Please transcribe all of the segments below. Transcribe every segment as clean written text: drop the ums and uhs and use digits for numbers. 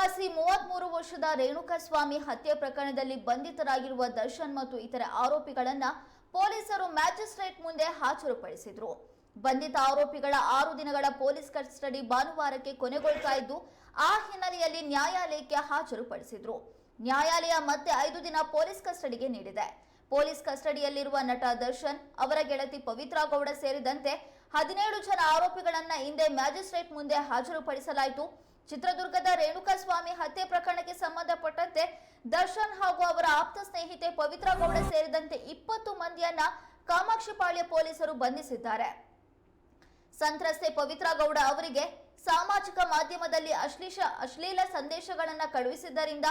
ನಿವಾಸಿ 33 ವರ್ಷದ ರೇಣುಕಾಸ್ವಾಮಿ ಹತ್ಯೆ ಪ್ರಕರಣದಲ್ಲಿ ಬಂಧಿತರಾಗಿರುವ ದರ್ಶನ್ ಮತ್ತು ಇತರೆ ಆರೋಪಿಗಳನ್ನ ಪೊಲೀಸರು ಮ್ಯಾಜಿಸ್ಟ್ರೇಟ್ ಮುಂದೆ ಹಾಜರುಪಡಿಸಿದರು. ಬಂಧಿತ ಆರೋಪಿಗಳ 6 ದಿನಗಳ ಪೊಲೀಸ್ ಕಸ್ಟಡಿ ಭಾನುವಾರಕ್ಕೆ ಕೊನೆಗೊಳ್ತಾ ಇದ್ದು, ಆ ಹಿನ್ನೆಲೆಯಲ್ಲಿ ನ್ಯಾಯಾಲಯಕ್ಕೆ ಹಾಜರುಪಡಿಸಿದ್ರು. ನ್ಯಾಯಾಲಯ ಮತ್ತೆ 5 ದಿನ ಪೊಲೀಸ್ ಕಸ್ಟಡಿಗೆ ನೀಡಿದೆ. ಪೊಲೀಸ್ ಕಸ್ಟಡಿಯಲ್ಲಿರುವ ನಟ ದರ್ಶನ್, ಅವರ ಗೆಳತಿ ಪವಿತ್ರ ಗೌಡ ಸೇರಿದಂತೆ 17 ಜನ ಆರೋಪಿಗಳನ್ನ ಹಿಂದೆ ಮ್ಯಾಜಿಸ್ಟ್ರೇಟ್ ಮುಂದೆ ಹಾಜರುಪಡಿಸಲಾಯಿತು. ಚಿತ್ರದುರ್ಗದ ರೇಣುಕಾಸ್ವಾಮಿ ಹತ್ಯೆ ಪ್ರಕರಣಕ್ಕೆ ಸಂಬಂಧಪಟ್ಟಂತೆ ದರ್ಶನ್ ಹಾಗೂ ಅವರ ಆಪ್ತ ಸ್ನೇಹಿತೆ ಪವಿತ್ರ ಗೌಡ ಸೇರಿದಂತೆ 20 ಮಂದಿಯನ್ನ ಕಾಮಾಕ್ಷಿಪಾಳ್ಯ ಪೊಲೀಸರು ಬಂಧಿಸಿದ್ದಾರೆ. ಸಂತ್ರಸ್ತೆ ಪವಿತ್ರ ಗೌಡ ಅವರಿಗೆ ಸಾಮಾಜಿಕ ಮಾಧ್ಯಮದಲ್ಲಿ ಅಶ್ಲೀಲ ಸಂದೇಶಗಳನ್ನು ಕಳುಹಿಸಿದ್ದರಿಂದ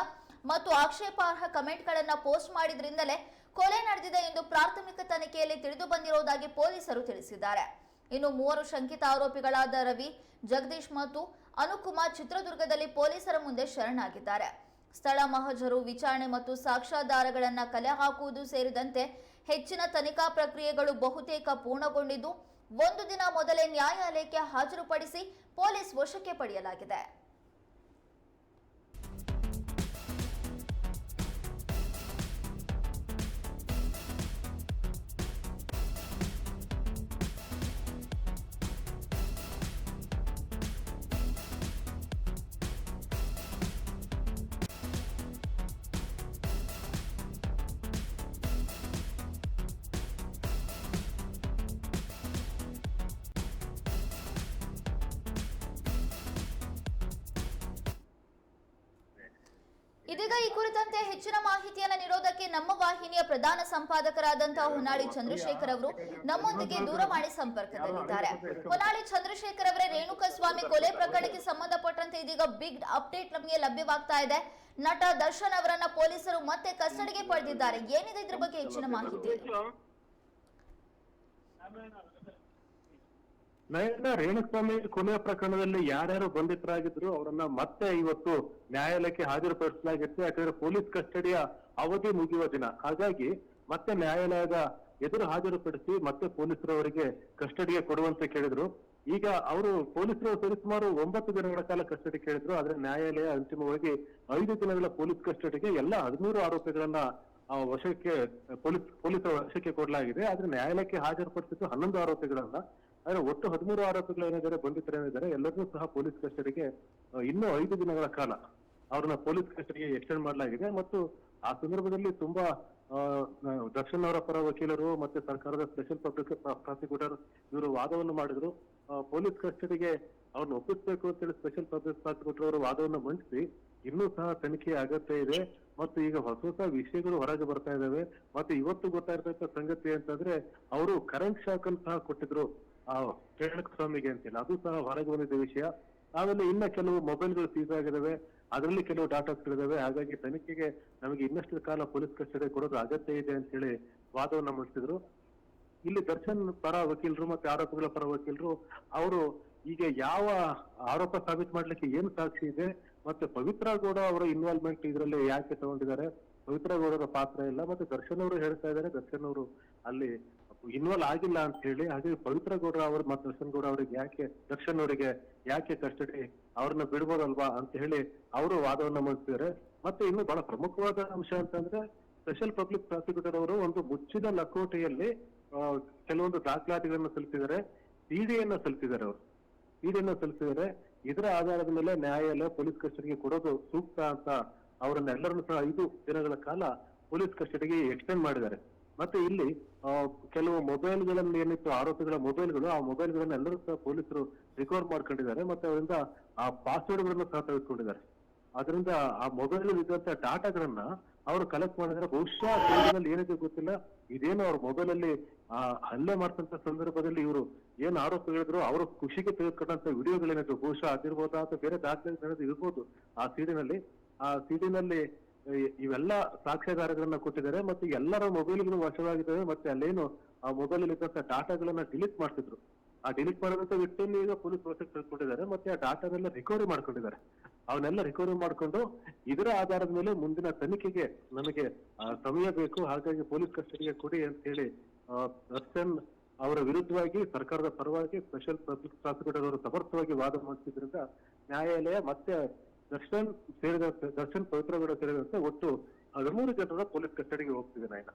ಮತ್ತು ಆಕ್ಷೇಪಾರ್ಹ ಕಮೆಂಟ್ಗಳನ್ನು ಪೋಸ್ಟ್ ಮಾಡಿದ್ರಿಂದಲೇ ಕೊಲೆ ನಡೆದಿದೆ ಎಂದು ಪ್ರಾಥಮಿಕ ತನಿಖೆಯಲ್ಲಿ ತಿಳಿದು ಬಂದಿರುವುದಾಗಿ ಪೊಲೀಸರು ತಿಳಿಸಿದ್ದಾರೆ. ಇನ್ನು 3 ಶಂಕಿತ ಆರೋಪಿಗಳಾದ ರವಿ, ಜಗದೀಶ್ ಮತ್ತು ಅನುಕುಮಾರ್ ಚಿತ್ರದುರ್ಗದಲ್ಲಿ ಪೊಲೀಸರ ಮುಂದೆ ಶರಣಾಗಿದ್ದಾರೆ. ಸ್ಥಳ ಮಹಜರು, ವಿಚಾರಣೆ ಮತ್ತು ಸಾಕ್ಷ್ಯಾಧಾರಗಳನ್ನು ಕಲೆ ಹಾಕುವುದು ಸೇರಿದಂತೆ ಹೆಚ್ಚಿನ ತನಿಖಾ ಪ್ರಕ್ರಿಯೆಗಳು ಬಹುತೇಕ ಪೂರ್ಣಗೊಂಡಿದ್ದು, 1 ದಿನ ಮೊದಲೇ ನ್ಯಾಯಾಲಯಕ್ಕೆ ಹಾಜರುಪಡಿಸಿ ಪೊಲೀಸ್ ವಶಕ್ಕೆ ಪಡೆಯಲಾಗಿದೆ. ಇದೀಗ ಈ ಕುರಿತಂತೆ ಹೆಚ್ಚಿನ ಮಾಹಿತಿಯನ್ನು ನೀಡೋದಕ್ಕೆ ನಮ್ಮ ವಾಹಿನಿಯ ಪ್ರಧಾನ ಸಂಪಾದಕರಾದಂತಹ ಹೊನ್ನಾಳಿ ಚಂದ್ರಶೇಖರ್ ಅವರು ನಮ್ಮೊಂದಿಗೆ ದೂರವಾಣಿ ಸಂಪರ್ಕದಲ್ಲಿದ್ದಾರೆ. ಹೊನ್ನಾಳಿ ಚಂದ್ರಶೇಖರ್ ಅವರೇ, ರೇಣುಕಾಸ್ವಾಮಿ ಕೊಲೆ ಪ್ರಕರಣಕ್ಕೆ ಸಂಬಂಧಪಟ್ಟಂತೆ ಇದೀಗ ಬಿಗ್ ಅಪ್ಡೇಟ್ ನಮಗೆ ಲಭ್ಯವಾಗ್ತಾ ಇದೆ. ನಟ ದರ್ಶನ್ ಅವರನ್ನ ಪೊಲೀಸರು ಮತ್ತೆ ಕಸ್ಟಡಿಗೆ ಪಡೆದಿದ್ದಾರೆ. ಏನಿದೆ ಇದ್ರ ಬಗ್ಗೆ ಹೆಚ್ಚಿನ ಮಾಹಿತಿ? ರೇಣುಸ್ವಾಮಿ ಕೊಲೆ ಪ್ರಕರಣದಲ್ಲಿ ಯಾರ್ಯಾರು ಬಂಧಿತರಾಗಿದ್ರು ಅವರನ್ನ ಮತ್ತೆ ಇವತ್ತು ನ್ಯಾಯಾಲಯಕ್ಕೆ ಹಾಜರುಪಡಿಸಲಾಗಿತ್ತು. ಯಾಕಂದ್ರೆ ಪೊಲೀಸ್ ಕಸ್ಟಡಿಯ ಅವಧಿ ಮುಗಿಯುವ ದಿನ, ಹಾಗಾಗಿ ಮತ್ತೆ ನ್ಯಾಯಾಲಯದ ಎದುರು ಹಾಜರುಪಡಿಸಿ ಮತ್ತೆ ಪೊಲೀಸರು ಅವರಿಗೆ ಕಸ್ಟಡಿಗೆ ಕೊಡುವಂತೆ ಕೇಳಿದ್ರು. ಈಗ ಅವರು ಪೊಲೀಸರು ಸರಿಸುಮಾರು 9 ದಿನಗಳ ಕಾಲ ಕಸ್ಟಡಿ ಕೇಳಿದ್ರು. ಆದ್ರೆ ನ್ಯಾಯಾಲಯ ಅಂತಿಮವಾಗಿ 5 ದಿನಗಳ ಪೊಲೀಸ್ ಕಸ್ಟಡಿಗೆ ಎಲ್ಲ 13 ಆರೋಪಿಗಳನ್ನ ವಶಕ್ಕೆ ಪೊಲೀಸರ ವಶಕ್ಕೆ ಕೊಡಲಾಗಿದೆ. ಆದ್ರೆ ನ್ಯಾಯಾಲಯಕ್ಕೆ ಹಾಜರುಪಡಿಸಿದ್ದು 11 ಆರೋಪಿಗಳನ್ನ. ಆದ್ರೆ ಒಟ್ಟು 13 ಆರೋಪಿಗಳೇನಿದ್ದಾರೆ, ಬಂಧಿತರೇನಿದ್ದಾರೆ, ಎಲ್ಲರನ್ನೂ ಸಹ ಪೊಲೀಸ್ ಕಸ್ಟಡಿಗೆ ಇನ್ನೂ 5 ದಿನಗಳ ಕಾಲ ಅವ್ರನ್ನ ಪೊಲೀಸ್ ಕಸ್ಟಡಿಗೆ ಎಕ್ಸ್ಟೆಂಡ್ ಮಾಡಲಾಗಿದೆ. ಮತ್ತು ಆ ಸಂದರ್ಭದಲ್ಲಿ ತುಂಬಾ ದರ್ಶನ್ ಅವರ ಪರ ವಕೀಲರು ಮತ್ತೆ ಸರ್ಕಾರದ ಸ್ಪೆಷಲ್ ಪಬ್ಲಿಕ್ ಪ್ರಾಸಿಕ್ಯೂಟರ್ ಇವರು ವಾದವನ್ನು ಮಾಡಿದ್ರು. ಪೊಲೀಸ್ ಕಸ್ಟಡಿಗೆ ಅವ್ರನ್ನ ಒಪ್ಪಿಸಬೇಕು ಅಂತೇಳಿ ಸ್ಪೆಷಲ್ ಪಬ್ಲಿಕ್ ಪ್ರಾಸಿಕ್ಯೂಟರ್ ಅವರು ವಾದವನ್ನು ಮಂಡಿಸಿ ಇನ್ನೂ ಸಹ ತನಿಖೆ ಅಗತ್ಯ ಇದೆ ಮತ್ತು ಈಗ ಹೊಸ ವಿಷಯಗಳು ಹೊರಗೆ ಬರ್ತಾ ಇದಾವೆ. ಮತ್ತೆ ಇವತ್ತು ಗೊತ್ತಾಗಿರ್ತಕ್ಕ ಸಂಗತಿ ಅಂತಂದ್ರೆ ಅವರು ಕರೆಂಟ್ ಶಾಕ್ ಅನ್ನು ಸಹ ಕೊಟ್ಟಿದ್ರು ರೇಣುಕಾಸ್ವಾಮಿಗೆ ಅಂತೇಳಿ, ಅದು ಸಹ ಹೊರಗೆ ಬಂದಿದ್ದ ವಿಷಯ. ಆಮೇಲೆ ಇನ್ನ ಕೆಲವು ಮೊಬೈಲ್ಗಳು ಸೀಸ್ ಆಗಿದಾವೆ, ಅದರಲ್ಲಿ ಕೆಲವು ಡಾಟಾಗಳಿದಾವೆ. ಹಾಗಾಗಿ ತನಿಖೆಗೆ ನಮಗೆ ಇನ್ನಷ್ಟು ಕಾಲ ಪೊಲೀಸ್ ಕಸ್ಟಡಿ ಕೊಡೋದು ಅಗತ್ಯ ಇದೆ ಅಂತ ಹೇಳಿ ವಾದವನ್ನ ಮಂಡಿಸಿದ್ರು. ಇಲ್ಲಿ ದರ್ಶನ್ ಪರ ವಕೀಲರು ಮತ್ತೆ ಆರೋಪಿಗಳ ಪರ ವಕೀಲರು ಅವರು ಈಗ ಯಾವ ಆರೋಪ ಸಾಬೀತು ಮಾಡ್ಲಿಕ್ಕೆ ಏನು ಸಾಕ್ಷಿ ಇದೆ ಮತ್ತೆ ಪವಿತ್ರ ಗೌಡ ಅವರ ಇನ್ವಾಲ್ವ್ಮೆಂಟ್ ಇದರಲ್ಲಿ ಯಾಕೆ ತಗೊಂಡಿದ್ದಾರೆ, ಪವಿತ್ರ ಗೌಡರ ಪಾತ್ರ ಇಲ್ಲ, ಮತ್ತೆ ದರ್ಶನ್ ಅವರು ಹೇಳ್ತಾ ಇದ್ದಾರೆ ದರ್ಶನ್ ಅವರು ಅಲ್ಲಿ ಇನ್ವಾಲ್ವ್ ಆಗಿಲ್ಲ ಅಂತ ಹೇಳಿ. ಹಾಗಾಗಿ ಪವಿತ್ರ ಗೌಡ ಅವರು ಮತ್ತೆ ದರ್ಶನ್ ಗೌಡ ಅವರಿಗೆ ದರ್ಶನ್ ಅವರಿಗೆ ಯಾಕೆ ಕಸ್ಟಡಿ, ಅವ್ರನ್ನ ಬಿಡ್ಬೋದಲ್ವಾ ಅಂತ ಹೇಳಿ ಅವರು ವಾದವನ್ನ ಮಂಡಿಸಿದ್ದಾರೆ. ಮತ್ತೆ ಇನ್ನು ಬಹಳ ಪ್ರಮುಖವಾದ ಅಂಶ ಅಂತಂದ್ರೆ ಸ್ಪೆಷಲ್ ಪಬ್ಲಿಕ್ ಪ್ರಾಸಿಕ್ಯೂಟರ್ ಅವರು ಒಂದು ಮುಚ್ಚಿದ ಲಕೋಟೆಯಲ್ಲಿ ಕೆಲವೊಂದು ದಾಖಲಾತಿಗಳನ್ನ ಸಲ್ಲಿಸಿದ್ದಾರೆ, ಸಿಡಿಯನ್ನ ಸಲ್ಲಿಸಿದ್ದಾರೆ. ಇದರ ಆಧಾರದ ಮೇಲೆ ನ್ಯಾಯಾಲಯ ಪೊಲೀಸ್ ಕಸ್ಟಡಿಗೆ ಕೊಡೋದು ಸೂಕ್ತ ಅಂತ ಅವರನ್ನೆಲ್ಲರನ್ನು ಸಹ 5 ದಿನಗಳ ಕಾಲ ಪೊಲೀಸ್ ಕಸ್ಟಡಿಗೆ ಎಕ್ಸ್ಟೆಂಡ್ ಮಾಡಿದ್ದಾರೆ. ಮತ್ತೆ ಇಲ್ಲಿ ಕೆಲವು ಮೊಬೈಲ್ಗಳಲ್ಲಿ ಏನಿತ್ತು ಆರೋಪಿಗಳ ಮೊಬೈಲ್ಗಳು, ಆ ಮೊಬೈಲ್ಗಳನ್ನೆಲ್ಲರೂ ಸಹ ಪೊಲೀಸರು ರಿಕವರ್ ಮಾಡ್ಕೊಂಡಿದ್ದಾರೆ. ಮತ್ತೆ ಅವರಿಂದ ಆ ಪಾಸ್ವರ್ಡ್ ಗಳನ್ನು ಸಹ ತೆಗೆದುಕೊಂಡಿದ್ದಾರೆ. ಅದರಿಂದ ಆ ಮೊಬೈಲ್ ಇದ್ದಂತ ಡಾಟಾಗಳನ್ನ ಅವರು ಕಲೆಕ್ಟ್ ಮಾಡಿದ್ರೆ ಬಹುಶಃ ಕೇಂದ್ರದಲ್ಲಿ ಏನಿದೆ ಗೊತ್ತಿಲ್ಲ, ಇದೇನು ಅವ್ರ ಮೊಬೈಲ್ ಅಲ್ಲಿ ಹಲ್ಲೆ ಮಾಡ್ತಂತ ಸಂದರ್ಭದಲ್ಲಿ ಇವರು ಏನ್ ಆರೋಪಿಗಳಿದ್ರು ಅವ್ರ ಖುಷಿಗೆ ತೆಗೆದುಕೊಂಡಂತ ವಿಡಿಯೋಗಳೇನಿದ್ರು ಬಹುಶಃ ಅದಿರ್ಬೋದಾ ಅಥವಾ ಬೇರೆ ದಾಖಲೆ ಇರ್ಬೋದು. ಆ ಸಿಡಿನಲ್ಲಿ ಇವೆಲ್ಲ ಸಾಕ್ಷ್ಯಾಧಾರಗಳನ್ನ ಕೊಟ್ಟಿದ್ದಾರೆ. ಮತ್ತೆ ಎಲ್ಲರ ಮೊಬೈಲ್ಗಳು ವಶವಾಗಿದ್ದಾವೆ. ಮತ್ತೆ ಅಲ್ಲೇನು ಆ ಮೊಬೈಲ್ ಅಲ್ಲಿ ಇದ್ದಂತ ಡಾಟಾಗಳನ್ನ ಡಿಲೀಟ್ ಮಾಡ್ತಿದ್ರು, ಆ ಡಿಲೀಟ್ ಮಾಡೋದಂತ ವ್ಯಕ್ತಿಯನ್ನು ಈಗ ಪೊಲೀಸ್ ವಶಕ್ಕೆ ತೆಗೆದುಕೊಂಡಿದ್ದಾರೆ. ಮತ್ತೆ ಆ ಡಾಟಾನೆಲ್ಲ ರಿಕವರಿ ಮಾಡ್ಕೊಂಡಿದ್ದಾರೆ. ಅವನ್ನೆಲ್ಲ ರಿಕವರಿ ಮಾಡ್ಕೊಂಡು ಇದರ ಆಧಾರದ ಮೇಲೆ ಮುಂದಿನ ತನಿಖೆಗೆ ನಮಗೆ ಸಮಯ ಬೇಕು, ಹಾಗಾಗಿ ಪೊಲೀಸ್ ಕಸ್ಟಡಿಗೆ ಕೊಡಿ ಅಂತ ಹೇಳಿ ದರ್ಶನ್ ಅವರ ವಿರುದ್ಧವಾಗಿ ಸರ್ಕಾರದ ಪರವಾಗಿ ಸ್ಪೆಷಲ್ ಪಬ್ಲಿಕ್ ಪ್ರಾಸಿಕ್ಯೂಟರ್ ಅವರು ಸಮರ್ಥವಾಗಿ ವಾದ ಮಂಡಿಸಿದ್ರಿಂದ ನ್ಯಾಯಾಲಯ ಮತ್ತೆ ದರ್ಶನ್ ಸೇರಿದಂತೆ ದರ್ಶನ್ ಪವಿತ್ರ ಗೌಡ ಸೇರಿದಂತೆ ಒಟ್ಟು 13 ಜನರ ಪೊಲೀಸ್ ಕಸ್ಟಡಿಗೆ ಹೋಗ್ತಿದೆ ನಾಯನ.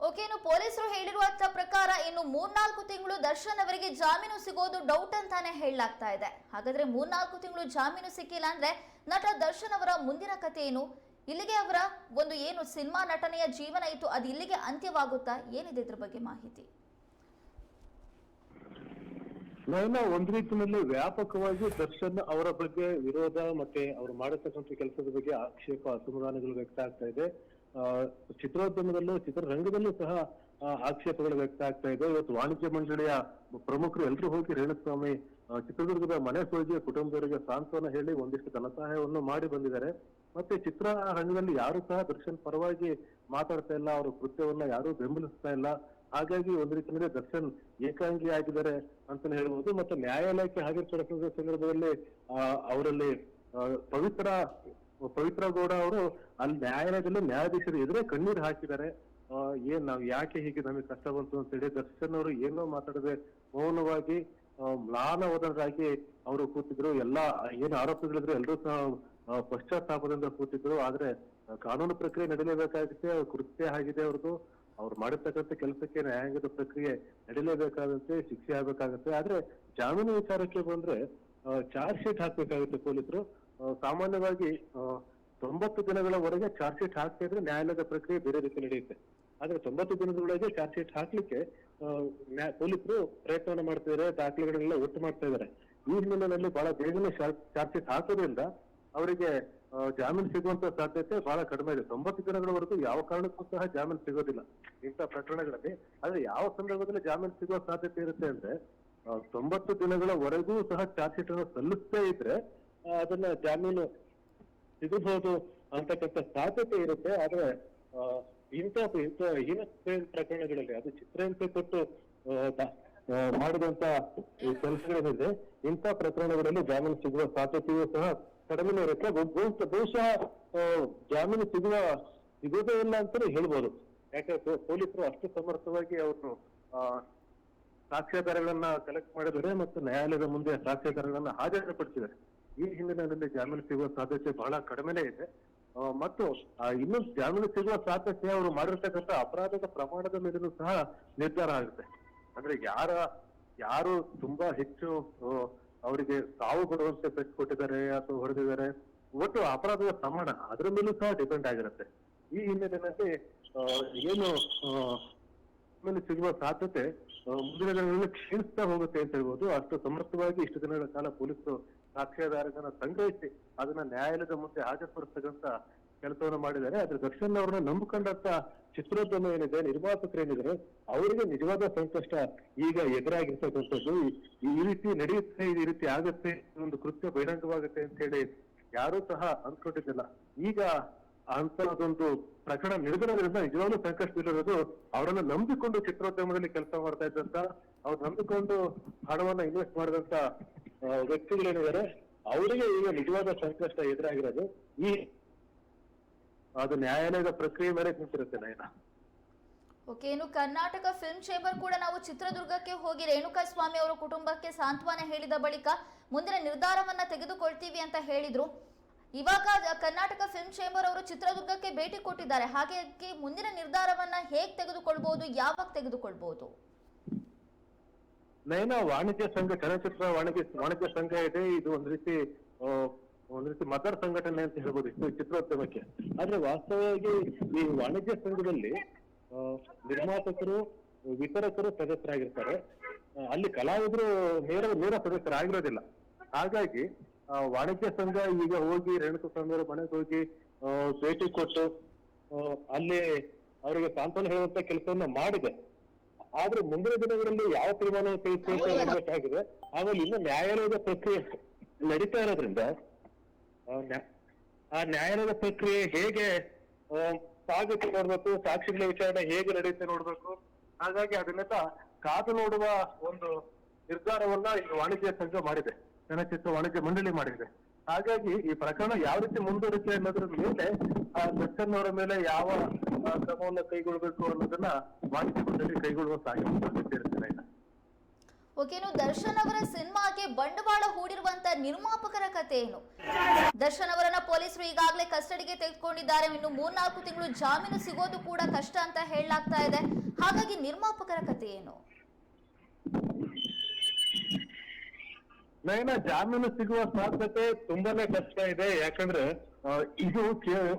ಓಕೆ, ಇನ್ನು ಪೊಲೀಸರು ಹೇಳಿರುವಂತ ಪ್ರಕಾರ ಇನ್ನು 3-4 ತಿಂಗಳು ದರ್ಶನ್ ಅವರಿಗೆ ಜಾಮೀನು ಸಿಗೋದು ಡೌಟ್ ಅಂತಾನೆ ಹೇಳಲಾಗ್ತಾ ಇದೆ. ಹಾಗಾದ್ರೆ 3-4 ತಿಂಗಳು ಜಾಮೀನು ಸಿಕ್ಕಿಲ್ಲ ಅಂದ್ರೆ ನಟ ದರ್ಶನ್ ಅವರ ಮುಂದಿನ ಕಥೆ ಏನು? ಇಲ್ಲಿಗೆ ಅವರ ಒಂದು ಏನು ಸಿನಿಮಾ ನಟನೆಯ ಜೀವನ ಇತ್ತು ಅದು ಇಲ್ಲಿಗೆ ಅಂತ್ಯವಾಗುತ್ತಾ? ಏನಿದೆ ಇದ್ರ ಬಗ್ಗೆ ಮಾಹಿತಿ? ನಾನು ಒಂದ್ ರೀತಿಯಲ್ಲಿ ವ್ಯಾಪಕವಾಗಿ ದರ್ಶನ್ ಅವರ ಬಗ್ಗೆ ವಿರೋಧ ಮತ್ತೆ ಅವರು ಮಾಡತಕ್ಕಂಥ ಕೆಲಸದ ಬಗ್ಗೆ ಆಕ್ಷೇಪ ಅಸಮಾಧಾನಗಳು ವ್ಯಕ್ತ ಆಗ್ತಾ ಇದೆ. ಚಿತ್ರೋದ್ಯಮದಲ್ಲೂ ಚಿತ್ರರಂಗದಲ್ಲೂ ಸಹ ಆಕ್ಷೇಪಗಳು ವ್ಯಕ್ತ ಆಗ್ತಾ ಇದೆ. ಇವತ್ತು ವಾಣಿಜ್ಯ ಮಂಡಳಿಯ ಪ್ರಮುಖರು ಎಲ್ಲರೂ ಹೋಗಿ ರೇಣುಸ್ವಾಮಿ ಚಿತ್ರದುರ್ಗದ ಮನೆ ಹೋಗಿ ಕುಟುಂಬದವರಿಗೆ ಸಾಂತ್ವನ ಹೇಳಿ ಒಂದಿಷ್ಟು ಧನ ಸಹಾಯವನ್ನು ಮಾಡಿ ಬಂದಿದ್ದಾರೆ. ಮತ್ತೆ ಚಿತ್ರರಂಗದಲ್ಲಿ ಯಾರು ಸಹ ದರ್ಶನ್ ಪರವಾಗಿ ಮಾತಾಡ್ತಾ ಇಲ್ಲ, ಅವರ ಕೃತ್ಯವನ್ನ ಯಾರು ಬೆಂಬಲಿಸ್ತಾ ಇಲ್ಲ. ಹಾಗಾಗಿ ಒಂದ್ ರೀತಿಯಲ್ಲಿ ದರ್ಶನ್ ಏಕಾಂಗಿ ಆಗಿದ್ದಾರೆ ಅಂತಾನೆ ಹೇಳ್ಬೋದು. ಮತ್ತೆ ನ್ಯಾಯಾಲಯಕ್ಕೆ ಹಾಜರುಪಡಿಸಿದ ಸಂದರ್ಭದಲ್ಲಿ ಅವರಲ್ಲಿ ಪವಿತ್ರ ಗೌಡ ಅವರು ಅಲ್ಲಿ ನ್ಯಾಯಾಲಯದಲ್ಲಿ ನ್ಯಾಯಾಧೀಶರು ಎದುರೇ ಕಣ್ಣೀರು ಹಾಕಿದ್ದಾರೆ. ನಾವ್ ಯಾಕೆ ಹೀಗೆ ನಮಗೆ ಕಷ್ಟ ಬಂತು ಅಂತೇಳಿ ದರ್ಶನ್ ಅವರು ಏನೋ ಮಾತಾಡದೆ ಮೌನವಾಗಿ ಮ್ಲಾನವದರಾಗಿ ಅವರು ಕೂತಿದ್ರು. ಎಲ್ಲಾ ಏನು ಆರೋಪಿಗಳಿದ್ರು ಎಲ್ಲರೂ ಸಹ ಪಶ್ಚಾತ್ತಾಪದಿಂದ ಕೂತಿದ್ರು. ಆದ್ರೆ ಕಾನೂನು ಪ್ರಕ್ರಿಯೆ ನಡೀಲೇಬೇಕಾಗುತ್ತೆ. ಅವ್ರ ಕೃತ್ಯ ಆಗಿದೆ ಅವ್ರದ್ದು. ಅವ್ರು ಮಾಡಿರ್ತಕ್ಕಂಥ ಕೆಲಸಕ್ಕೆ ನ್ಯಾಯಾಂಗದ ಪ್ರಕ್ರಿಯೆ ನಡೀಲೇಬೇಕಾಗುತ್ತೆ, ಶಿಕ್ಷೆ ಆಗ್ಬೇಕಾಗುತ್ತೆ. ಆದ್ರೆ ಜಾಮೀನು ವಿಚಾರಕ್ಕೆ ಬಂದ್ರೆ ಚಾರ್ಜ್ ಶೀಟ್ ಹಾಕ್ಬೇಕಾಗುತ್ತೆ ಪೊಲೀಸರು. ಸಾಮಾನ್ಯವಾಗಿ 90 ದಿನಗಳವರೆಗೆ ಚಾರ್ಜ್ ಶೀಟ್ ಹಾಕ್ತಾ ಇದ್ರೆ ನ್ಯಾಯಾಲಯದ ಪ್ರಕ್ರಿಯೆ ಬೇರೆ ರೀತಿ ನಡೆಯುತ್ತೆ. ಆದ್ರೆ 90 ದಿನದೊಳಗೆ ಚಾರ್ಜ್ ಶೀಟ್ ಹಾಕ್ಲಿಕ್ಕೆ ಪೊಲೀಸರು ಪ್ರಯತ್ನವನ್ನ ಮಾಡ್ತಿದ್ದಾರೆ, ದಾಖಲೆಗಳನ್ನೆಲ್ಲ ಒಟ್ಟು ಮಾಡ್ತಾ ಇದ್ದಾರೆ. ಈ ಹಿನ್ನೆಲೆಯಲ್ಲಿ ಬಹಳ ಬೇಗನೆ ಚಾರ್ಜ್ ಶೀಟ್ ಹಾಕೋದ್ರಿಂದ ಅವರಿಗೆ ಜಾಮೀನು ಸಿಗುವಂತ ಸಾಧ್ಯತೆ ಬಹಳ ಕಡಿಮೆ ಇದೆ. 90 ದಿನಗಳವರೆಗೂ ಯಾವ ಕಾರಣಕ್ಕೂ ಸಹ ಜಾಮೀನು ಸಿಗೋದಿಲ್ಲ ಇಂಥ ಪ್ರಕರಣಗಳಲ್ಲಿ. ಆದ್ರೆ ಯಾವ ಸಂದರ್ಭದಲ್ಲಿ ಜಾಮೀನು ಸಿಗುವ ಸಾಧ್ಯತೆ ಇರುತ್ತೆ ಅಂದ್ರೆ 90 ದಿನಗಳವರೆಗೂ ಸಹ ಚಾರ್ಜ್ ಶೀಟ್ ಅನ್ನು ಸಲ್ಲಿಸದೇ ಇದ್ರೆ ಅದನ್ನ ಜಾಮೀನು ಸಿಗಬಹುದು ಅಂತಕ್ಕಂಥ ಸಾಧ್ಯತೆ ಇರುತ್ತೆ. ಆದ್ರೆ ಇಂಥ ಹೀನತೆ ಪ್ರಕರಣಗಳಲ್ಲಿ ಅದು ಚಿತ್ರಹಿಂಸೆ ಕೊಟ್ಟು ಮಾಡಿದಂತ ಕೆಲಸಗಳೇನಿದೆ ಇಂಥ ಪ್ರಕರಣಗಳಲ್ಲಿ ಜಾಮೀನು ಸಿಗುವ ಸಾಧ್ಯತೆಯೂ ಸಹ ಕಡಿಮೆ ಇರುತ್ತೆ. ಬಹುಶಃ ಜಾಮೀನು ಸಿಗೋದೇ ಇಲ್ಲ ಅಂತಾನೆ ಹೇಳ್ಬೋದು. ಯಾಕಂದ್ರೆ ಪೊಲೀಸರು ಅಷ್ಟು ಸಮರ್ಥವಾಗಿ ಅವ್ರನ್ನು ಸಾಕ್ಷ್ಯಾಧಾರಗಳನ್ನ ಕಲೆಕ್ಟ್ ಮಾಡಿದ್ದಾರೆ ಮತ್ತು ನ್ಯಾಯಾಲಯದ ಮುಂದೆ ಸಾಕ್ಷ್ಯಾಧಾರಗಳನ್ನ ಹಾಜರುಪಡಿಸಿದ್ದಾರೆ. ಈ ಹಿನ್ನೆಲೆಯಲ್ಲಿ ಜಾಮೀನು ಸಿಗುವ ಸಾಧ್ಯತೆ ಬಹಳ ಕಡಿಮೆನೇ ಇದೆ. ಮತ್ತು ಇನ್ನು ಜಾಮೀನು ಸಿಗುವ ಸಾಧ್ಯತೆ ಅವರು ಮಾಡಿರ್ತಕ್ಕಂಥ ಅಪರಾಧದ ಪ್ರಮಾಣದ ಮೇಲೂ ಸಹ ನಿರ್ಧಾರ ಆಗುತ್ತೆ. ಅಂದ್ರೆ ಯಾರು ತುಂಬಾ ಹೆಚ್ಚು ಅವರಿಗೆ ಸಾವು ಕೊಡುವಂತೆ ಪೆಟ್ಟು ಕೊಟ್ಟಿದ್ದಾರೆ ಅಥವಾ ಹೊಡೆದಿದ್ದಾರೆ, ಒಟ್ಟು ಅಪರಾಧದ ಪ್ರಮಾಣ ಅದರ ಮೇಲೂ ಸಹ ಡಿಪೆಂಡ್ ಆಗಿರುತ್ತೆ. ಈ ಹಿನ್ನೆಲೆಯಲ್ಲಿ ಏನು ಮೇಲೆ ಸಿಗುವ ಸಾಧ್ಯತೆ ಮುಂದಿನ ದಿನಗಳಲ್ಲಿ ಕ್ಷೀಣಿಸ್ತಾ ಹೋಗುತ್ತೆ ಅಂತ ಹೇಳ್ಬೋದು. ಅಷ್ಟು ಸಮರ್ಥವಾಗಿ ಇಷ್ಟು ದಿನಗಳ ಕಾಲ ಪೊಲೀಸರು ಸಾಕ್ಷ್ಯಾಧಾರಗಳನ್ನ ಸಂಗ್ರಹಿಸಿ ಅದನ್ನ ನ್ಯಾಯಾಲಯದ ಮುಂದೆ ಹಾಜರುಪಡಿಸ್ತಕ್ಕಂಥ ಕೆಲಸವನ್ನು ಮಾಡಿದ್ದಾರೆ. ಆದ್ರೆ ದರ್ಶನ್ ಅವ್ರನ್ನ ನಂಬಿಕೊಂಡಂತ ಚಿತ್ರೋದ್ಯಮ ಏನಿದೆ, ನಿರ್ಮಾಪಕರು ಏನಿದ್ದಾರೆ, ಅವರಿಗೆ ನಿಜವಾದ ಸಂಕಷ್ಟ ಈಗ ಎದುರಾಗಿರ್ತಕ್ಕಂಥದ್ದು. ಈ ರೀತಿ ನಡೆಯುತ್ತೆ, ಈ ರೀತಿ ಆಗುತ್ತೆ, ಒಂದು ಕೃತ್ಯ ಬಹಿರಂಗವಾಗುತ್ತೆ ಅಂತ ಹೇಳಿ ಯಾರೂ ಸಹ ಅಂದ್ಕೊಂಡಿದ್ದಿಲ್ಲ. ಈಗ ಅಂತದೊಂದು ಪ್ರಕರಣ ನಡೆದಿರೋದ್ರಿಂದ ನಿಜವಾಗ್ಲೂ ಸಂಕಷ್ಟದಲ್ಲಿರೋದು ಅವರನ್ನ ನಂಬಿಕೊಂಡು ಚಿತ್ರೋದ್ಯಮದಲ್ಲಿ ಕೆಲಸ ಮಾಡ್ತಾ ಇದ್ದಂತ, ಅವ್ರು ನಂಬಿಕೊಂಡು ಹಣವನ್ನ ಇನ್ವೆಸ್ಟ್ ಮಾಡಿದಂತ ವ್ಯಕ್ತಿಗಳೇನಿದ್ದಾರೆ ಅವರಿಗೆ ಈಗ ನಿಜವಾದ ಸಂಕಷ್ಟ ಎದುರಾಗಿರೋದು. ಅದು ನ್ಯಾಯಾಲಯದ ಪ್ರಕ್ರಿಯೆ ಮೇಲೆ ನಿಂತಿರುತ್ತೆ ನಯನ. ಓಕೆ, ಇನ್ನು ಕರ್ನಾಟಕ ಫಿಲ್ಮ್ ಚೇಂಬರ್ ಕೂಡ ನಾವು ಚಿತ್ರದುರ್ಗಕ್ಕೆ ಹೋಗಿ ರೇಣುಕಾಸ್ವಾಮಿ ಅವರ ಕುಟುಂಬಕ್ಕೆ ಸಾಂತ್ವನ ಹೇಳಿದ ಬಳಿಕ ಮುಂದಿನ ನಿರ್ಧಾರವನ್ನ ತೆಗೆದುಕೊಳ್ತೀವಿ ಅಂತ ಹೇಳಿದ್ರು. ಇವಾಗ ಕರ್ನಾಟಕ ಫಿಲ್ಮ್ ಚೇಂಬರ್ ಅವರು ಚಿತ್ರದುರ್ಗಕ್ಕೆ ಭೇಟಿ ಕೊಟ್ಟಿದ್ದಾರೆ. ಹಾಗಾಗಿ ಮುಂದಿನ ನಿರ್ಧಾರವನ್ನ ಹೇಗೆ ತೆಗೆದುಕೊಳ್ಬಹುದು, ಯಾವಾಗ ತೆಗೆದುಕೊಳ್ಬಹುದು? ನಯನ, ವಾಣಿಜ್ಯ ಸಂಘ, ಚಲನಚಿತ್ರ ವಾಣಿಜ್ಯ ಸಂಘ ಇದೆ. ಇದು ಒಂದ್ ರೀತಿ ಮದರ್ ಸಂಘಟನೆ ಅಂತ ಹೇಳ್ಬೋದು ಇಷ್ಟು ಚಿತ್ರೋದ್ಯಮಕ್ಕೆ. ಆದ್ರೆ ವಾಸ್ತವವಾಗಿ ಈ ವಾಣಿಜ್ಯ ಸಂಘದಲ್ಲಿ ನಿರ್ಮಾಪಕರು, ವಿತರಕರು ಸದಸ್ಯರಾಗಿರ್ತಾರೆ. ಅಲ್ಲಿ ಕಲಾವಿದರು ನೇರ ಸದಸ್ಯರಾಗಿರೋದಿಲ್ಲ. ಹಾಗಾಗಿ ವಾಣಿಜ್ಯ ಸಂಘ ಈಗ ಹೋಗಿ ರೇಣುಕಾಸ್ವಾಮಿ ಅವರ ಮನೆಗೆ ಹೋಗಿ ಭೇಟಿ ಕೊಟ್ಟು ಅಲ್ಲಿ ಅವರಿಗೆ ಸಾಂತ್ವನ ಹೇಳುವಂತ ಕೆಲಸವನ್ನ ಮಾಡಿದೆ. ಆದ್ರೆ ಮುಂದಿನ ದಿನಗಳಲ್ಲಿ ಯಾವ ತೀರ್ಮಾನ ತೆಗೆದುಕೊಳ್ಳಬೇಕಾಗಿದೆ, ಆಮೇಲೆ ಇನ್ನು ನ್ಯಾಯಾಲಯದ ಪ್ರಕ್ರಿಯೆ ನಡೀತಾ ಇರೋದ್ರಿಂದ ಆ ನ್ಯಾಯಾಲಯದ ಪ್ರಕ್ರಿಯೆ ಹೇಗೆ ಸಾಗುತ್ತೆ ನೋಡ್ಬೇಕು, ಸಾಕ್ಷಿಗಳ ವಿಚಾರಣೆ ಹೇಗೆ ನಡೆಯುತ್ತೆ ನೋಡ್ಬೇಕು. ಹಾಗಾಗಿ ಅದನ್ನೆಲ್ಲ ಕಾದು ನೋಡುವ ಒಂದು ನಿರ್ಧಾರವನ್ನ ಈಗ ವಾಣಿಜ್ಯ ಸಂಘ ಮಾಡಿದೆ, ಚಲನಚಿತ್ರ ವಾಣಿಜ್ಯ ಮಂಡಳಿ ಮಾಡಿದೆ. ಹಾಗಾಗಿ ಈ ಪ್ರಕರಣ ಯಾವ ರೀತಿ ಮುಂದುವರಿಕೆ ಅನ್ನೋದ್ರ ಮೇಲೆ ದರ್ಶನ್ ಅವರ ಮೇಲೆ ಯಾವ ಕ್ರಮವನ್ನ ಕೈಗೊಳ್ಬೇಕು ಅನ್ನೋದನ್ನ ವಾಣಿಜ್ಯ ಮಂಡಳಿ ಕೈಗೊಳ್ಳುವ ಸಾಧ್ಯತೆ ಇರುತ್ತೆ. ಓಕೆ, ಇನ್ನು ದರ್ಶನ್ ಅವರ ಸಿನಿಮಾಗೆ ಬಂಡವಾಳ ಹೂಡಿರುವಂತ ನಿರ್ಮಾಪಕರ ಕತೆ ಏನು? ದರ್ಶನ್ ಅವರನ್ನ ಪೊಲೀಸರು ಈಗಾಗಲೇ ಕಸ್ಟಡಿಗೆ ತೆಗೆದುಕೊಂಡಿದ್ದಾರೆ. ಇನ್ನು 3-4 ತಿಂಗಳು ಜಾಮೀನು ಸಿಗೋದು ಕೂಡ ಕಷ್ಟ ಅಂತ ಹೇಳಲಾಗ್ತಾ ಇದೆ. ಹಾಗಾಗಿ ನಿರ್ಮಾಪಕರ ಕತೆ ಏನು? ನಯನ, ಜಾಮೀನು ಸಿಗುವ ಸಾಧ್ಯತೆ ತುಂಬಾನೇ ಕಷ್ಟ ಇದೆ. ಯಾಕಂದ್ರೆ ಇದು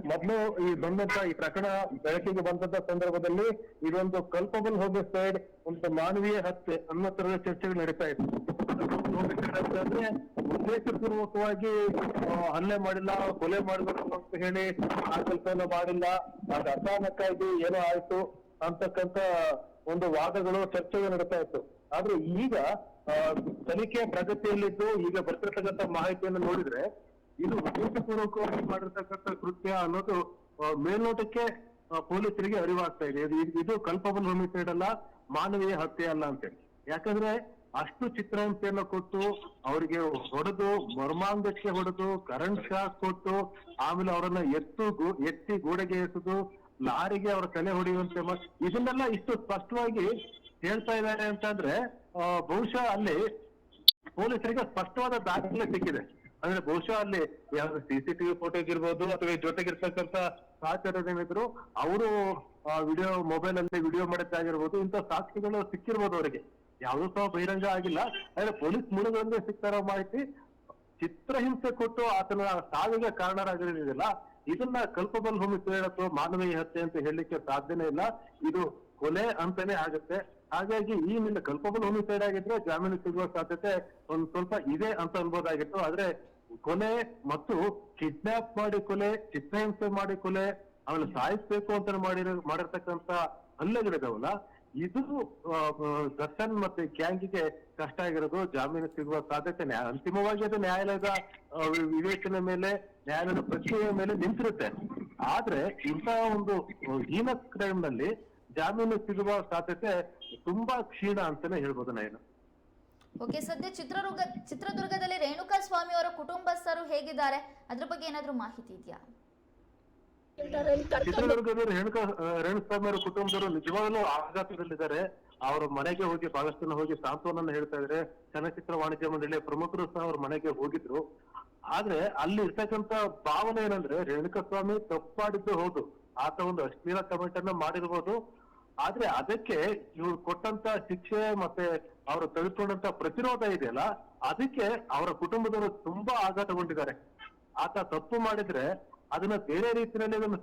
ಮೊದಲು ಈ ಬಂದಂತ ಈ ಪ್ರಕರಣ ಬೆಳಕಿಗೆ ಬಂದಂತ ಸಂದರ್ಭದಲ್ಲಿ ಇದೊಂದು ಕಲ್ಪಬಲ್ ಹೋಮಿಸೈಡ್, ಒಂದು ಮಾನವೀಯ ಹತ್ಯೆ ಅನ್ನೋ ತರದ ಚರ್ಚೆಗಳು ನಡೀತಾ ಇತ್ತು. ಅಂತಂದ್ರೆ ಉದ್ದೇಶಪೂರ್ವಕವಾಗಿ ಹಲ್ಲೆ ಮಾಡಿಲ್ಲ, ಕೊಲೆ ಮಾಡಬೇಕು ಅಂತ ಹೇಳಿ ಆ ಕೆಲಸನ ಮಾಡಿಲ್ಲ, ಅದು ಅಚಾನಕ್ಕಾಗಿ ಏನೋ ಆಯ್ತು ಅಂತಕ್ಕಂತ ಒಂದು ವಾದಗಳು, ಚರ್ಚೆಗಳು ನಡೀತಾ ಇತ್ತು. ಆದ್ರೆ ಈಗ ತನಿಖೆ ಪ್ರಗತಿಯಲ್ಲಿದ್ದು ಈಗ ಬರ್ತಿರ್ತಕ್ಕಂಥ ಮಾಹಿತಿಯನ್ನು ನೋಡಿದ್ರೆ ಇದು ಉದ್ದೇಶಪೂರ್ವಕವಾಗಿ ಮಾಡಿರ್ತಕ್ಕಂಥ ಕೃತ್ಯ ಅನ್ನೋದು ಮೇಲ್ನೋಟಕ್ಕೆ ಪೊಲೀಸರಿಗೆ ಅರಿವಾಗ್ತಾ ಇದೆ. ಇದು ಕಲ್ಪಬಲ್ ಹೋಮಿಸೈಡ್ ಅಲ್ಲ, ಮಾನವೀಯ ಹತ್ಯೆ ಅಲ್ಲ ಅಂತೇಳಿ. ಯಾಕಂದ್ರೆ ಅಷ್ಟು ಚಿತ್ರಹಿಂಸೆಯನ್ನು ಕೊಟ್ಟು ಅವರಿಗೆ ಹೊಡೆದು, ಮರ್ಮಾಂಗಕ್ಕೆ ಹೊಡೆದು, ಕರೆಂಟ್ ಶಾಕ್ ಕೊಟ್ಟು, ಆಮೇಲೆ ಅವರನ್ನ ಎತ್ತಿ ಗೋಡೆಗೆ ಎಸೆದು, ಲಾರಿಗೆ ಅವರ ತಲೆ ಹೊಡೆಯುವಂತೆ ಇದನ್ನೆಲ್ಲ ಇಷ್ಟು ಸ್ಪಷ್ಟವಾಗಿ ಹೇಳ್ತಾ ಇದ್ದಾರೆ ಅಂತಂದ್ರೆ ಬಹುಶಃ ಅಲ್ಲಿ ಪೊಲೀಸರಿಗೆ ಸ್ಪಷ್ಟವಾದ ದಾಖಲೆ ಸಿಕ್ಕಿದೆ. ಅಂದ್ರೆ ಬಹುಶಃ ಅಲ್ಲಿ ಯಾವ್ದು CCTV ಫೋಟೋಸ್ ಇರ್ಬೋದು ಅಥವಾ ಜೊತೆಗಿರ್ತಕ್ಕಂಥ ಸಹಚರರೇನಿದ್ರು ಅವರು ಮೊಬೈಲ್ ಅಲ್ಲಿ ವಿಡಿಯೋ ಮಾಡಿದ್ದಾಗಿರ್ಬೋದು, ಇಂಥ ಸಾಕ್ಷಿಗಳು ಸಿಕ್ಕಿರ್ಬೋದು ಅವರಿಗೆ. ಯಾವುದೂ ಸಹ ಬಹಿರಂಗ ಆಗಿಲ್ಲ. ಆದ್ರೆ ಪೊಲೀಸ್ ಮೂಲಗಳಿಂದ ಸಿಗ್ತಾರೋ ಮಾಹಿತಿ, ಚಿತ್ರಹಿಂಸೆ ಕೊಟ್ಟು ಆತನ ಸಾವಿಗೆ ಕಾರಣರಾಗಿರೋದಿಲ್ಲ, ಇದನ್ನ ಕಲ್ಪಬಲ್ ಹೋಮಿಸೈಡ್ ಅಥವಾ ಮಾನವೀಯ ಹತ್ಯೆ ಅಂತ ಹೇಳಲಿಕ್ಕೆ ಸಾಧ್ಯನೇ ಇಲ್ಲ. ಇದು ಕೊಲೆ ಅಂತಾನೆ ಆಗುತ್ತೆ. ಹಾಗಾಗಿ ಈ ನಿನ್ನ ಕಲ್ಪಬಲ್ ಹೋಮಿಸೈಡ್ ಆಗಿದ್ರೆ ಜಾಮೀನು ಸಿಗುವ ಸಾಧ್ಯತೆ ಒಂದ್ ಸ್ವಲ್ಪ ಇದೆ ಅಂತ ಅನ್ಬೋದಾಗಿತ್ತು. ಆದ್ರೆ ಕೊಲೆ ಮತ್ತು ಕಿಡ್ನಾಪ್ ಮಾಡಿ ಕೊಲೆ, ಚಿತ್ರಹಿಂಸೆ ಮಾಡಿ ಕೊಲೆ, ಆಮೇಲೆ ಸಾಯಿಸ್ಬೇಕು ಅಂತ ಮಾಡಿರ್ತಕ್ಕಂಥ ಹಲ್ಲೆಗಳಿದಾವಲ್ಲ, ಇದು ದರ್ಶನ್ ಮತ್ತೆ ಗ್ಯಾಂಗಿಗೆ ಕಷ್ಟ ಆಗಿರೋದು. ಜಾಮೀನು ಸಿಗುವ ಸಾಧ್ಯತೆ ಅಂತಿಮವಾಗಿ ಅದು ನ್ಯಾಯಾಲಯದ ವಿವೇಚನೆ ಮೇಲೆ, ನ್ಯಾಯಾಲಯದ ಪ್ರಕ್ರಿಯೆಯ ಮೇಲೆ ನಿಂತಿರುತ್ತೆ. ಆದ್ರೆ ಇಂತಹ ಒಂದು ಹೀನಸ್ ಕ್ರೈಮ್ ನಲ್ಲಿ ಜಾಮೀನು ಸಿಗುವ ಸಾಧ್ಯತೆ ತುಂಬಾ ಕ್ಷೀಣ ಅಂತಾನೆ ಹೇಳ್ಬೋದು ನಾನು. ಓಕೆ, ಸದ್ಯ ಚಿತ್ರದುರ್ಗದಲ್ಲಿ ರೇಣುಕಾ ಸ್ವಾಮಿ ಅವರ ಕುಟುಂಬಸ್ಥರು ಹೇಗಿದ್ದಾರೆ, ಅದ್ರ ಬಗ್ಗೆ ಏನಾದ್ರೂ ಮಾಹಿತಿ ಇದೆಯಾ? ಚಿತ್ರದುರ್ಗದಲ್ಲಿ ರೇಣುಸ್ವಾಮಿ ಅವರ ಕುಟುಂಬದವರು ನಿಜವಾಗ್ಲೂ ಆಘಾತದಲ್ಲಿದ್ದಾರೆ. ಅವರ ಮನೆಗೆ ಹೋಗಿ ಬಹಳಷ್ಟು ಜನ ಹೋಗಿ ಸಾಂತ್ವನ ಹೇಳ್ತಾ ಇದ್ರೆ, ಚಲನಚಿತ್ರ ವಾಣಿಜ್ಯ ಮಂಡಳಿಯ ಪ್ರಮುಖರು ಸಹ ಅವ್ರ ಮನೆಗೆ ಹೋಗಿದ್ರು. ಆದ್ರೆ ಅಲ್ಲಿ ಇರ್ತಕ್ಕಂತ ಭಾವನೆ ಏನಂದ್ರೆ, ರೇಣುಕಾ ಸ್ವಾಮಿ ತಪ್ಪಾಡಿದ್ದು ಹೌದು, ಆತ ಒಂದು ಅಶ್ಲೀಲ ಕಮೆಂಟ್ ಅನ್ನ ಮಾಡಿರ್ಬೋದು. ಆದ್ರೆ ಅದಕ್ಕೆ ಇವ್ರು ಕೊಟ್ಟಂತ ಶಿಕ್ಷೆ ಮತ್ತೆ ಅವರು ತೆಗೆದುಕೊಂಡಂತ ಪ್ರತಿರೋಧ ಇದೆಯಲ್ಲ, ಅದಕ್ಕೆ ಅವರ ಕುಟುಂಬದವರು ತುಂಬಾ ಆಘಾತಗೊಂಡಿದ್ದಾರೆ. ಆತ ತಪ್ಪು ಮಾಡಿದ್ರೆ ಅದನ್ನ ಬೇರೆ ರೀತಿಯಲ್ಲಿ ಅದನ್ನು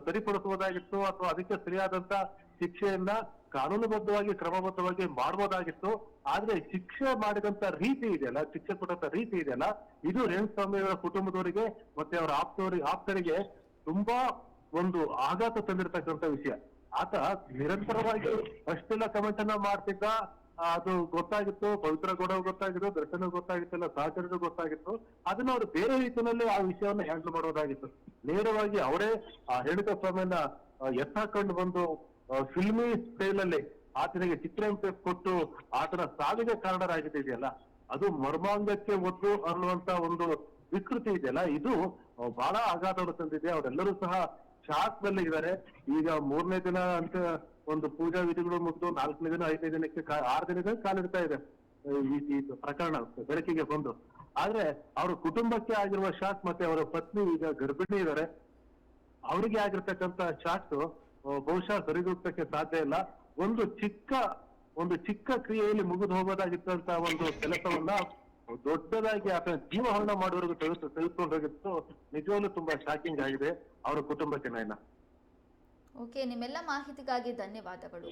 ಸರಿಪಡಿಸಬಹುದಾಗಿತ್ತು, ಅಥವಾ ಅದಕ್ಕೆ ಸರಿಯಾದಂತ ಶಿಕ್ಷೆಯನ್ನ ಕಾನೂನುಬದ್ಧವಾಗಿ ಕ್ರಮಬದ್ಧವಾಗಿ ಮಾಡಬಹುದಾಗಿತ್ತು. ಆದ್ರೆ ಶಿಕ್ಷೆ ಮಾಡಿದಂತ ರೀತಿ ಇದೆಯಲ್ಲ, ಶಿಕ್ಷೆ ಕೊಟ್ಟಂತ ರೀತಿ ಇದೆಯಲ್ಲ, ಇದು ರೇಣುಸ್ವಾಮಿ ಅವರ ಕುಟುಂಬದವರಿಗೆ ಮತ್ತೆ ಅವರ ಆಪ್ತರಿಗೆ ತುಂಬಾ ಒಂದು ಆಘಾತ ತಂದಿರತಕ್ಕಂತ ವಿಷಯ. ಆತ ನಿರಂತರವಾಗಿ ಅಷ್ಟೆಲ್ಲ ಕಮೆಂಟ್ ಅನ್ನ ಮಾಡ್ತಿದ್ದ, ಅದು ಗೊತ್ತಾಗಿತ್ತು, ಪವಿತ್ರ ಗೌಡ ಗೊತ್ತಾಗಿತ್ತು, ದರ್ಶನ ಗೊತ್ತಾಗಿತ್ತು, ಸಹಚರರು ಗೊತ್ತಾಗಿತ್ತು. ಅದನ್ನ ಅವರು ಬೇರೆ ರೀತಿಯಲ್ಲಿ ಆ ವಿಷಯವನ್ನ ಹ್ಯಾಂಡಲ್ ಮಾಡೋದಾಗಿತ್ತು. ನೇರವಾಗಿ ಅವರೇ ಆ ರೇಣುಕಾ ಸ್ವಾಮಿಯನ್ನ ಎತ್ತಾಕೊಂಡು ಬಂದು ಫಿಲ್ಮಿ ಸ್ಟೈಲ್ ಅಲ್ಲಿ ಆತನಿಗೆ ಚಿತ್ರಹಿಂಸೆ ಕೊಟ್ಟು ಆತನ ಸಾವಿಗೆ ಕಾರಣರಾಗಿದೆಯಲ್ಲ, ಅದು ಮರ್ಮಾಂಗಕ್ಕೆ ಒದ್ದು ಅನ್ನುವಂತ ಒಂದು ವಿಕೃತಿ ಇದೆಯಲ್ಲ, ಇದು ಬಹಳ ಆಘಾತವನ್ನು ತಂದಿದೆ. ಅವರೆಲ್ಲರೂ ಸಹ ಶಾಕ್ ನಲ್ಲಿ ಇದ್ದಾರೆ. ಈಗ 3ನೇ ದಿನ ಅಂತ ಒಂದು ಪೂಜಾ ವಿಧಿಗಳು ಮುಗಿದು 4ನೇ ದಿನ 5ನೇ ದಿನಕ್ಕೆ 6 ದಿನದ ಕಾಲಿಡ್ತಾ ಇದೆ ಈ ಪ್ರಕರಣ ಬೆಳಕಿಗೆ ಬಂದು. ಆದ್ರೆ ಅವ್ರ ಕುಟುಂಬಕ್ಕೆ ಆಗಿರುವ ಶಾಕ್, ಮತ್ತೆ ಅವರ ಪತ್ನಿ ಈಗ ಗರ್ಭಿಣಿ ಇದ್ದಾರೆ, ಅವರಿಗೆ ಆಗಿರ್ತಕ್ಕಂಥ ಶಾಕ್ ಬಹುಶಃ ಸರಿದೂಗ್ಸಕ್ಕೆ ಸಾಧ್ಯ ಇಲ್ಲ. ಒಂದು ಚಿಕ್ಕ ಕ್ರಿಯೆಯಲ್ಲಿ ಮುಗಿದು ಹೋಗೋದಾಗಿತ್ತಂತ ಒಂದು ಕೆಲಸವನ್ನ ದೊಡ್ಡದಾಗಿ ಆತನ ಜೀವಹರಣ ಮಾಡುವವರೆಗೂ ತೆಗೆದುಕೊಂಡು ಹೋಗಿತ್ತು. ನಿಜವಾಗ್ಲೂ ತುಂಬಾ ಶಾಕಿಂಗ್ ಆಗಿದೆ ಅವರ ಕುಟುಂಬಕ್ಕೆ. ನಯನ, ಓಕೆ, ನಿಮ್ಮೆಲ್ಲ ಮಾಹಿತಿಗಾಗಿ ಧನ್ಯವಾದಗಳು.